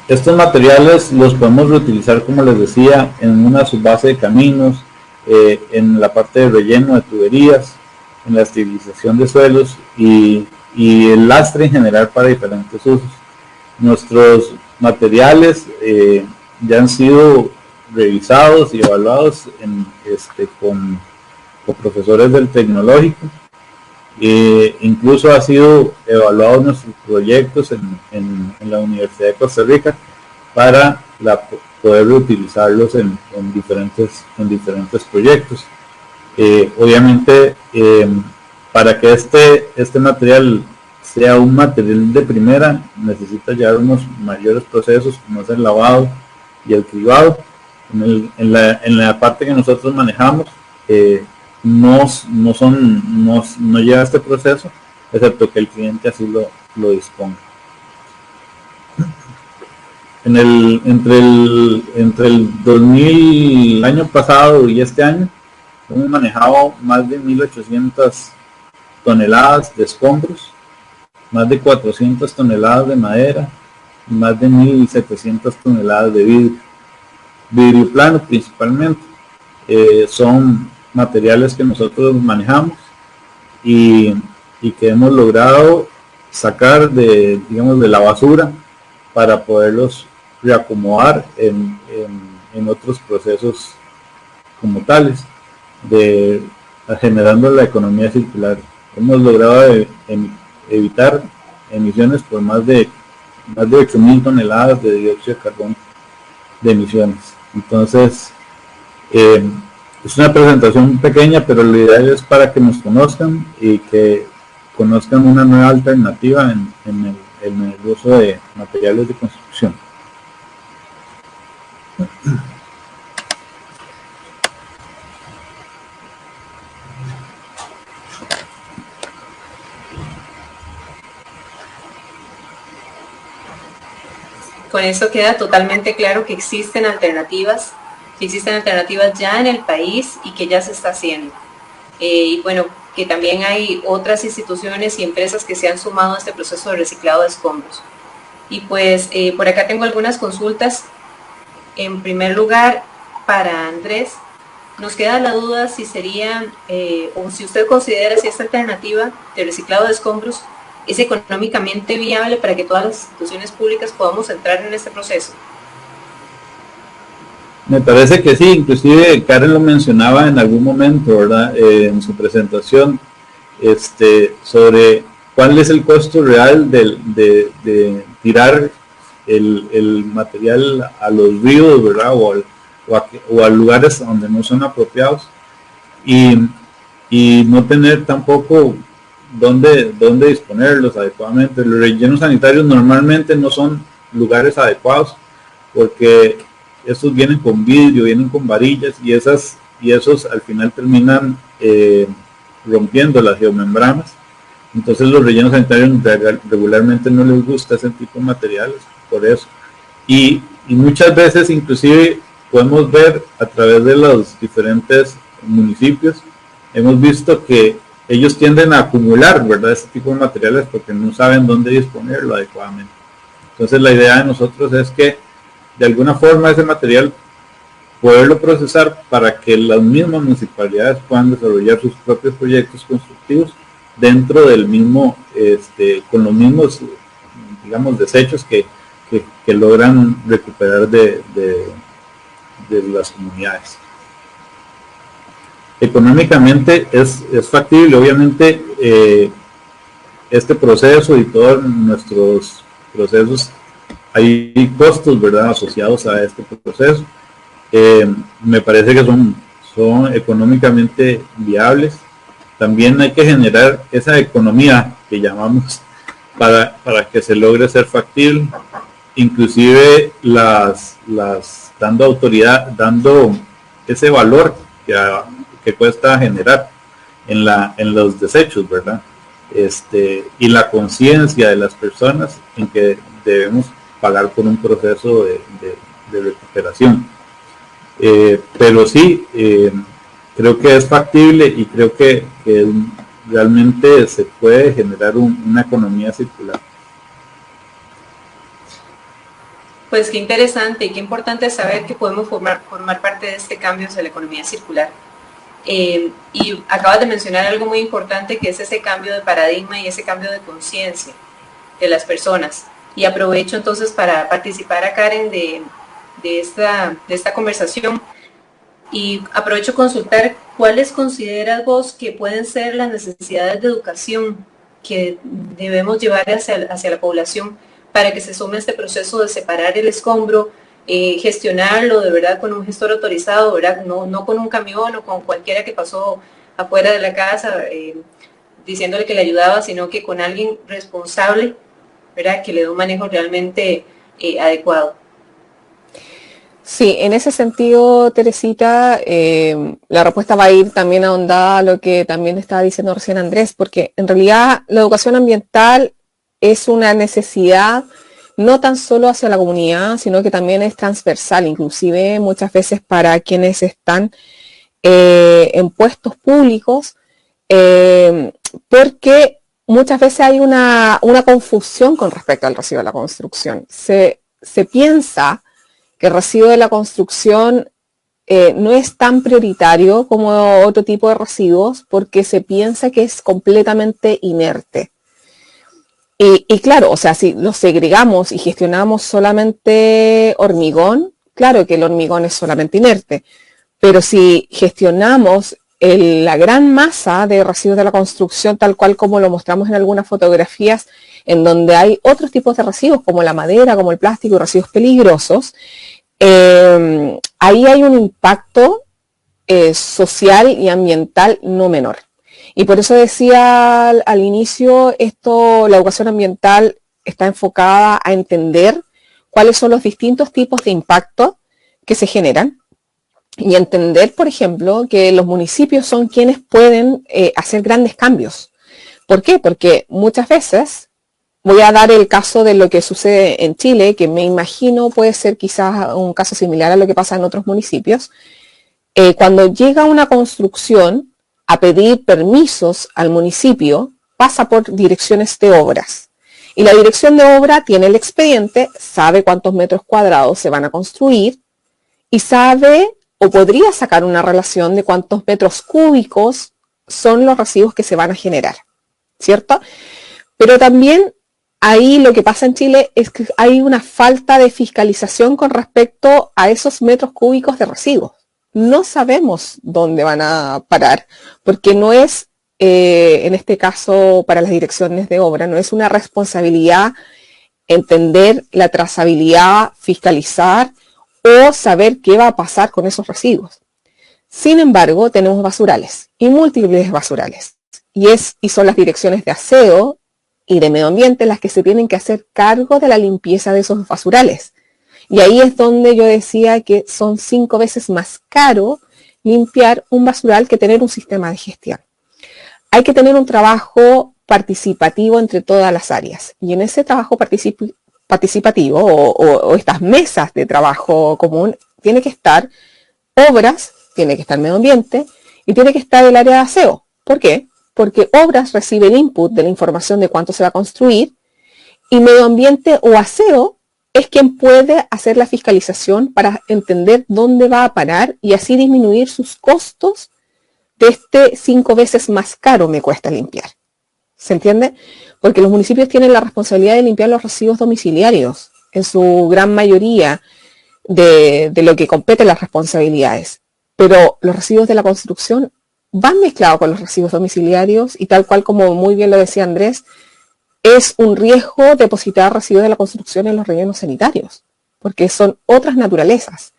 Estos materiales los podemos reutilizar, como les decía, en una subbase de caminos, en la parte de relleno de tuberías, en la estabilización de suelos y el lastre en general para diferentes usos. Nuestros materiales ya han sido revisados y evaluados con profesores del tecnológico. Incluso ha sido evaluados nuestros proyectos en la Universidad de Costa Rica para poder reutilizarlos en diferentes proyectos. Obviamente, para que este material sea un material de primera, necesita llevar unos mayores procesos, como es el lavado y el cribado. En la parte que nosotros manejamos, no lleva este proceso, excepto que el cliente así lo disponga. Entre el 2000, el año pasado y este año, hemos manejado más de 1.800 toneladas de escombros, más de 400 toneladas de madera y más de 1.700 toneladas de vidrio plano principalmente. Son materiales que nosotros manejamos y que hemos logrado sacar de la basura para poderlos reacomodar en otros procesos como tales, generando la economía circular. Hemos logrado evitar emisiones por más de 8.000 toneladas de dióxido de carbono de emisiones. Entonces, es una presentación pequeña, pero la idea es para que nos conozcan y que conozcan una nueva alternativa en el uso de materiales de construcción. Con eso queda totalmente claro que existen alternativas ya en el país y que ya se está haciendo. Y bueno, que también hay otras instituciones y empresas que se han sumado a este proceso de reciclado de escombros. Y pues por acá tengo algunas consultas. En primer lugar, para Andrés, nos queda la duda si sería, o si usted considera si esta alternativa de reciclado de escombros es económicamente viable para que todas las instituciones públicas podamos entrar en este proceso. Me parece que sí, inclusive Karen lo mencionaba en algún momento, ¿verdad? En su presentación, sobre cuál es el costo real de tirar el material a los ríos, ¿verdad? O a lugares donde no son apropiados, y no tener tampoco dónde disponerlos adecuadamente. Los rellenos sanitarios normalmente no son lugares adecuados, porque estos vienen con vidrio, vienen con varillas, y esos al final terminan rompiendo las geomembranas. Entonces los rellenos sanitarios regularmente no les gusta ese tipo de materiales, por eso. Y muchas veces inclusive podemos ver a través de los diferentes municipios, hemos visto que ellos tienden a acumular, ¿verdad?, este tipo de materiales porque no saben dónde disponerlo adecuadamente. Entonces la idea de nosotros es que de alguna forma ese material poderlo procesar para que las mismas municipalidades puedan desarrollar sus propios proyectos constructivos dentro del mismo, con los mismos, digamos, desechos que logran recuperar de las comunidades. Económicamente es factible, obviamente, este proceso y todos nuestros procesos, hay costos, ¿verdad?, asociados a este proceso. Me parece que son económicamente viables. También hay que generar esa economía que llamamos para que se logre ser factible, inclusive dando autoridad, dando ese valor que cuesta generar en los desechos, ¿verdad? Y la conciencia de las personas en que debemos pagar por un proceso de recuperación. Pero sí, creo que es factible y creo que realmente se puede generar una economía circular. Pues qué interesante y qué importante saber que podemos formar parte de este cambio hacia la economía circular. Y acabas de mencionar algo muy importante, que es ese cambio de paradigma y ese cambio de conciencia de las personas. Y aprovecho entonces para participar a Karen de esta conversación, y aprovecho consultar cuáles consideras vos que pueden ser las necesidades de educación que debemos llevar hacia la población para que se sume a este proceso de separar el escombro, gestionarlo de verdad con un gestor autorizado, ¿verdad? No con un camión o con cualquiera que pasó afuera de la casa diciéndole que le ayudaba, sino que con alguien responsable, ¿verdad?, que le dé un manejo realmente adecuado. Sí, en ese sentido, Teresita, la respuesta va a ir también ahondada a lo que también estaba diciendo recién Andrés, porque en realidad la educación ambiental es una necesidad no tan solo hacia la comunidad, sino que también es transversal, inclusive muchas veces para quienes están en puestos públicos, porque muchas veces hay una confusión con respecto al residuo de la construcción. Se piensa que el residuo de la construcción no es tan prioritario como otro tipo de residuos porque se piensa que es completamente inerte. Y claro, o sea, si lo segregamos y gestionamos solamente hormigón, claro que el hormigón es solamente inerte, pero si gestionamos la gran masa de residuos de la construcción, tal cual como lo mostramos en algunas fotografías, en donde hay otros tipos de residuos, como la madera, como el plástico y residuos peligrosos, ahí hay un impacto social y ambiental no menor. Y por eso decía al inicio, la educación ambiental está enfocada a entender cuáles son los distintos tipos de impacto que se generan y entender, por ejemplo, que los municipios son quienes pueden hacer grandes cambios. ¿Por qué? Porque muchas veces, voy a dar el caso de lo que sucede en Chile, que me imagino puede ser quizás un caso similar a lo que pasa en otros municipios. Cuando llega una construcción a pedir permisos al municipio, pasa por direcciones de obras. Y la dirección de obra tiene el expediente, sabe cuántos metros cuadrados se van a construir y sabe o podría sacar una relación de cuántos metros cúbicos son los residuos que se van a generar, ¿cierto? Pero también ahí lo que pasa en Chile es que hay una falta de fiscalización con respecto a esos metros cúbicos de residuos. No sabemos dónde van a parar, porque no es, en este caso para las direcciones de obra, no es una responsabilidad entender la trazabilidad, fiscalizar o saber qué va a pasar con esos residuos. Sin embargo, tenemos basurales y múltiples basurales. Y son las direcciones de aseo y de medio ambiente las que se tienen que hacer cargo de la limpieza de esos basurales. Y ahí es donde yo decía que son 5 veces más caro limpiar un basural que tener un sistema de gestión. Hay que tener un trabajo participativo entre todas las áreas. Y en ese trabajo participativo o estas mesas de trabajo común tiene que estar obras, tiene que estar medio ambiente y tiene que estar el área de aseo. ¿Por qué? Porque obras recibe el input de la información de cuánto se va a construir y medio ambiente o aseo es quien puede hacer la fiscalización para entender dónde va a parar y así disminuir sus costos de 5 veces más caro me cuesta limpiar. ¿Se entiende? Porque los municipios tienen la responsabilidad de limpiar los residuos domiciliarios, en su gran mayoría de lo que compete las responsabilidades. Pero los residuos de la construcción van mezclados con los residuos domiciliarios y tal cual como muy bien lo decía Andrés, es un riesgo depositar residuos de la construcción en los rellenos sanitarios, porque son otras naturalezas.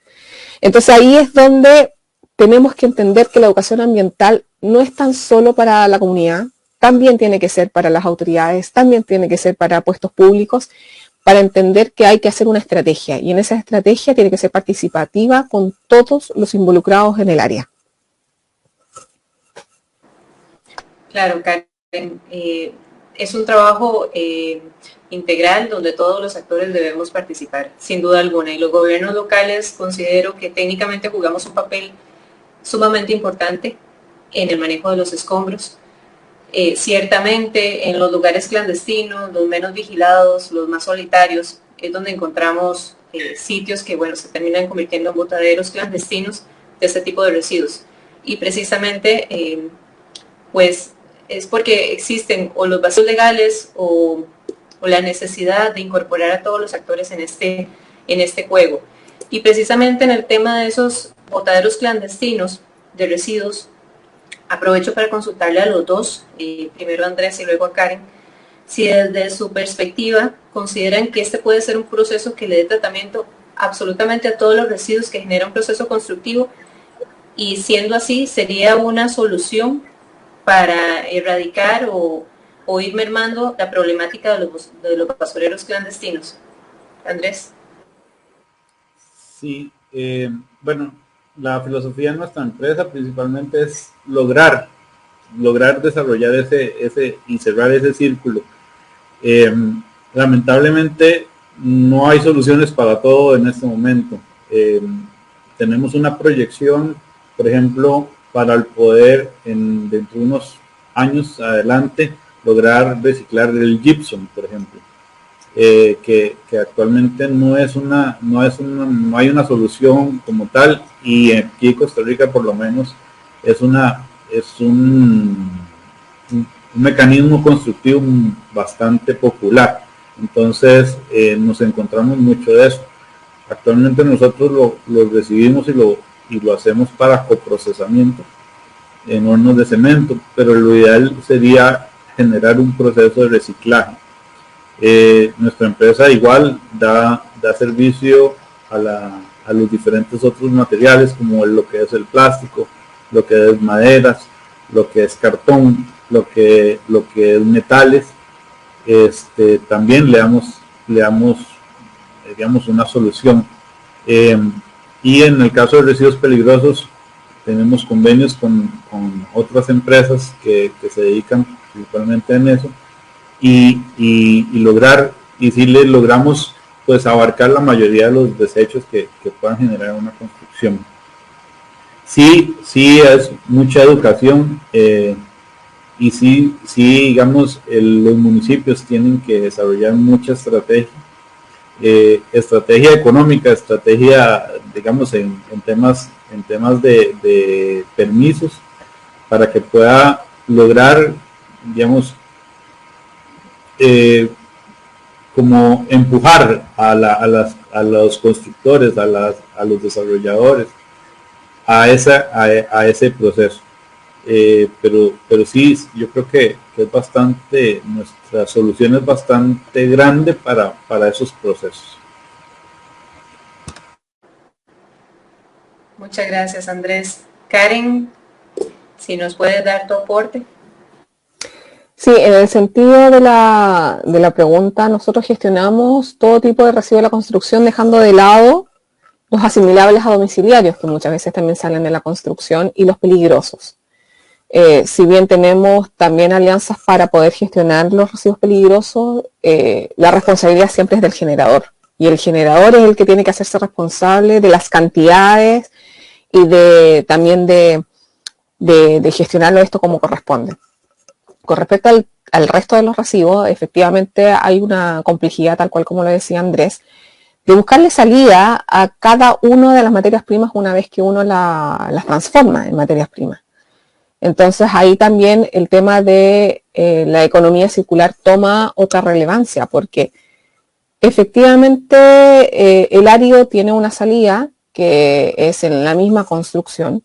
Entonces ahí es donde tenemos que entender que la educación ambiental no es tan solo para la comunidad, también tiene que ser para las autoridades, también tiene que ser para puestos públicos, para entender que hay que hacer una estrategia, y en esa estrategia tiene que ser participativa con todos los involucrados en el área. Claro, Karen, es un trabajo integral donde todos los actores debemos participar, sin duda alguna, y los gobiernos locales considero que técnicamente jugamos un papel sumamente importante en el manejo de los escombros. Ciertamente en los lugares clandestinos, los menos vigilados, los más solitarios, es donde encontramos sitios que bueno, se terminan convirtiendo en botaderos clandestinos de este tipo de residuos. Y precisamente pues es porque existen o los vacíos legales o la necesidad de incorporar a todos los actores en este juego. Y precisamente en el tema de esos botaderos clandestinos de residuos, aprovecho para consultarle a los dos, primero a Andrés y luego a Karen, si desde su perspectiva consideran que este puede ser un proceso que le dé tratamiento absolutamente a todos los residuos que genera un proceso constructivo, y siendo así, sería una solución para erradicar o ir mermando la problemática de los basureros clandestinos. Andrés. Sí, bueno, la filosofía de nuestra empresa principalmente es lograr desarrollar ese y cerrar ese círculo. Lamentablemente no hay soluciones para todo en este momento. Tenemos una proyección, por ejemplo, para el poder dentro de unos años adelante lograr reciclar el gypsum, por ejemplo, que actualmente no hay una solución como tal, y aquí en Costa Rica por lo menos es un mecanismo constructivo bastante popular. Entonces nos encontramos mucho de eso. Actualmente nosotros lo recibimos y lo hacemos para coprocesamiento en hornos de cemento, pero lo ideal sería generar un proceso de reciclaje. Nuestra empresa igual da servicio a los diferentes otros materiales, como lo que es el plástico, lo que es maderas, lo que es cartón, lo que es metales. También le damos digamos una solución. Y en el caso de residuos peligrosos tenemos convenios con otras empresas que se dedican principalmente en eso, y si le logramos pues abarcar la mayoría de los desechos que puedan generar una construcción. Sí es mucha educación, y sí digamos los municipios tienen que desarrollar mucha estrategia económica, estrategia digamos en temas de permisos, para que pueda lograr digamos como empujar a los constructores, a los desarrolladores a ese proceso. Pero sí, yo creo que es bastante, nuestra solución es bastante grande para esos procesos. Muchas gracias, Andrés. Karen, si nos puedes dar tu aporte. Sí, en el sentido de la pregunta, nosotros gestionamos todo tipo de residuos de la construcción, dejando de lado los asimilables a domiciliarios, que muchas veces también salen de la construcción, y los peligrosos. Si bien tenemos también alianzas para poder gestionar los residuos peligrosos, la responsabilidad siempre es del generador. Y el generador es el que tiene que hacerse responsable de las cantidades y también de gestionarlo esto como corresponde. Con respecto al resto de los residuos, efectivamente hay una complejidad, tal cual como lo decía Andrés, de buscarle salida a cada una de las materias primas una vez que uno las transforma en materias primas. Entonces ahí también el tema de la economía circular toma otra relevancia, porque efectivamente el árido tiene una salida que es en la misma construcción,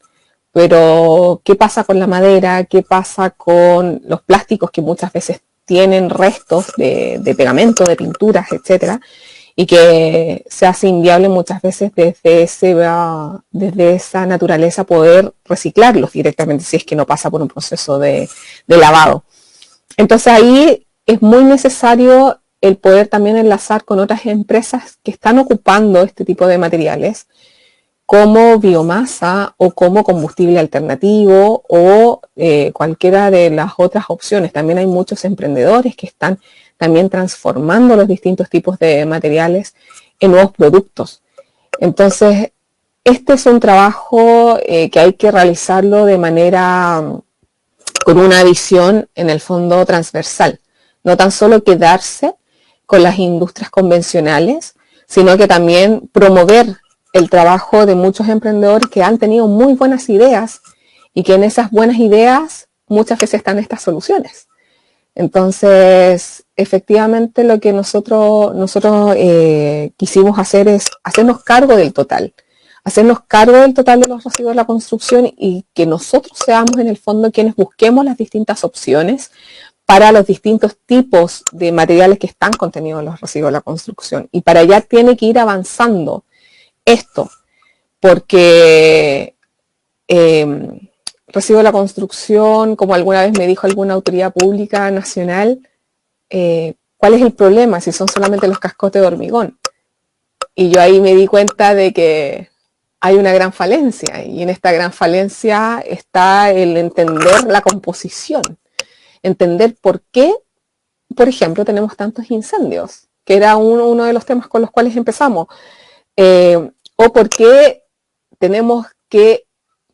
pero ¿qué pasa con la madera? ¿Qué pasa con los plásticos que muchas veces tienen restos de pegamento, de pinturas, etcétera? Y que se hace inviable muchas veces desde esa naturaleza poder reciclarlos directamente si es que no pasa por un proceso de lavado. Entonces ahí es muy necesario el poder también enlazar con otras empresas que están ocupando este tipo de materiales como biomasa o como combustible alternativo o cualquiera de las otras opciones. También hay muchos emprendedores que están también transformando los distintos tipos de materiales en nuevos productos. Entonces, este es un trabajo que hay que realizarlo de manera, con una visión en el fondo transversal. No tan solo quedarse con las industrias convencionales, sino que también promover el trabajo de muchos emprendedores que han tenido muy buenas ideas y que en esas buenas ideas muchas veces están estas soluciones. Entonces, efectivamente lo que nosotros quisimos hacer es hacernos cargo del total de los residuos de la construcción y que nosotros seamos en el fondo quienes busquemos las distintas opciones para los distintos tipos de materiales que están contenidos en los residuos de la construcción. Y para allá tiene que ir avanzando esto, porque residuo de la construcción, como alguna vez me dijo alguna autoridad pública nacional, ¿cuál es el problema si son solamente los cascotes de hormigón? Y yo ahí me di cuenta de que hay una gran falencia, y en esta gran falencia está el entender la composición, entender por qué, por ejemplo, tenemos tantos incendios, que era uno de los temas con los cuales empezamos, o por qué tenemos que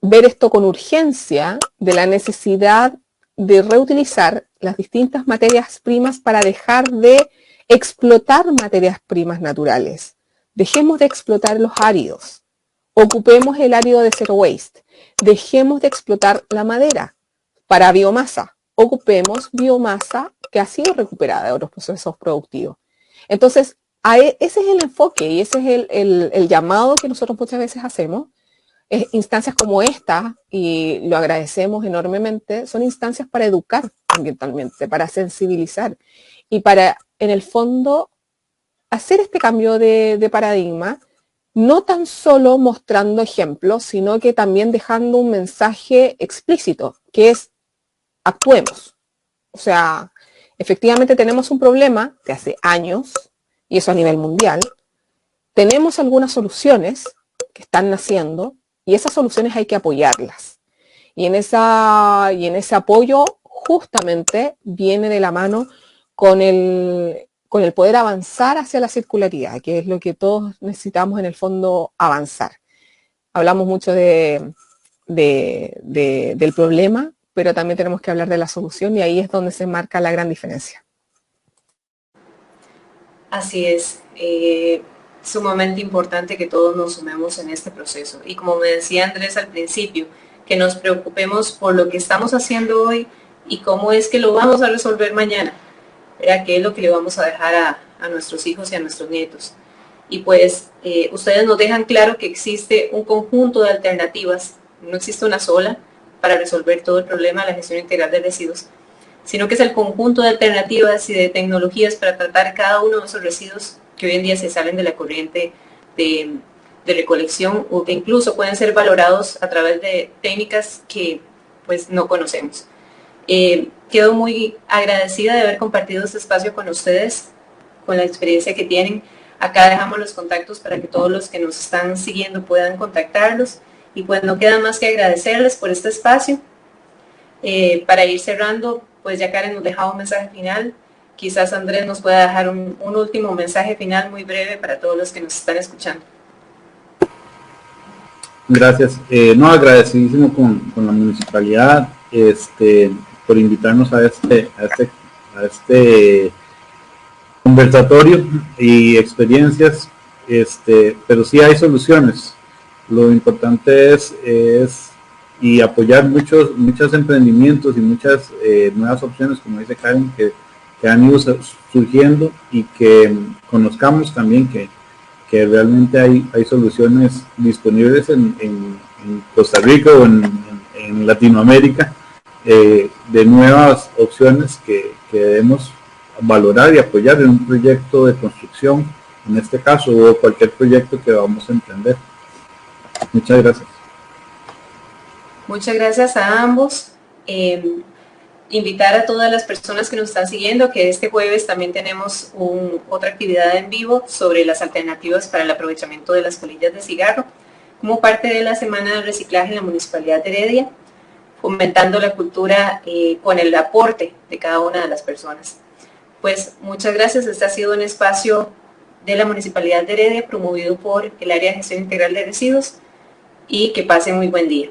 ver esto con urgencia de la necesidad de reutilizar las distintas materias primas para dejar de explotar materias primas naturales. Dejemos de explotar los áridos, ocupemos el árido de zero waste, dejemos de explotar la madera para biomasa, ocupemos biomasa que ha sido recuperada de otros procesos productivos. Entonces, ese es el enfoque y ese es el llamado que nosotros muchas veces hacemos. Instancias como esta, y lo agradecemos enormemente, son instancias para educar ambientalmente, para sensibilizar y para, en el fondo, hacer este cambio de paradigma, no tan solo mostrando ejemplos, sino que también dejando un mensaje explícito, que es actuemos. O sea, efectivamente tenemos un problema de hace años, y eso a nivel mundial. Tenemos algunas soluciones que están naciendo, y esas soluciones hay que apoyarlas. Y en ese apoyo justamente viene de la mano con el poder avanzar hacia la circularidad, que es lo que todos necesitamos en el fondo avanzar. Hablamos mucho del problema, pero también tenemos que hablar de la solución y ahí es donde se marca la gran diferencia. Así es. Sumamente importante que todos nos sumemos en este proceso. Y como me decía Andrés al principio, que nos preocupemos por lo que estamos haciendo hoy y cómo es que lo vamos a resolver mañana. ¿Verdad? ¿Qué es lo que le vamos a dejar a nuestros hijos y a nuestros nietos? Y pues ustedes nos dejan claro que existe un conjunto de alternativas, no existe una sola para resolver todo el problema de la gestión integral de residuos, sino que es el conjunto de alternativas y de tecnologías para tratar cada uno de esos residuos que hoy en día se salen de la corriente de recolección o que incluso pueden ser valorados a través de técnicas que pues no conocemos. Quedo muy agradecida de haber compartido este espacio con ustedes, con la experiencia que tienen. Acá dejamos los contactos para que todos los que nos están siguiendo puedan contactarlos y pues no queda más que agradecerles por este espacio. Para ir cerrando, pues ya Karen nos dejaba un mensaje final. Quizás Andrés nos pueda dejar un último mensaje final muy breve para todos los que nos están escuchando. Gracias. Agradecidísimo con la municipalidad por invitarnos a este conversatorio y experiencias. pero sí hay soluciones. Lo importante es y apoyar muchos emprendimientos y muchas nuevas opciones, como dice Karen, que han ido surgiendo, y que conozcamos también que realmente hay soluciones disponibles en Costa Rica o en Latinoamérica, de nuevas opciones que debemos valorar y apoyar en un proyecto de construcción, en este caso, o cualquier proyecto que vamos a emprender. Muchas gracias. Muchas gracias a ambos. Invitar a todas las personas que nos están siguiendo que este jueves también tenemos otra actividad en vivo sobre las alternativas para el aprovechamiento de las colillas de cigarro, como parte de la Semana del Reciclaje en la Municipalidad de Heredia, fomentando la cultura con el aporte de cada una de las personas. Pues muchas gracias. Este ha sido un espacio de la Municipalidad de Heredia promovido por el Área de Gestión Integral de Residuos, y que pasen muy buen día.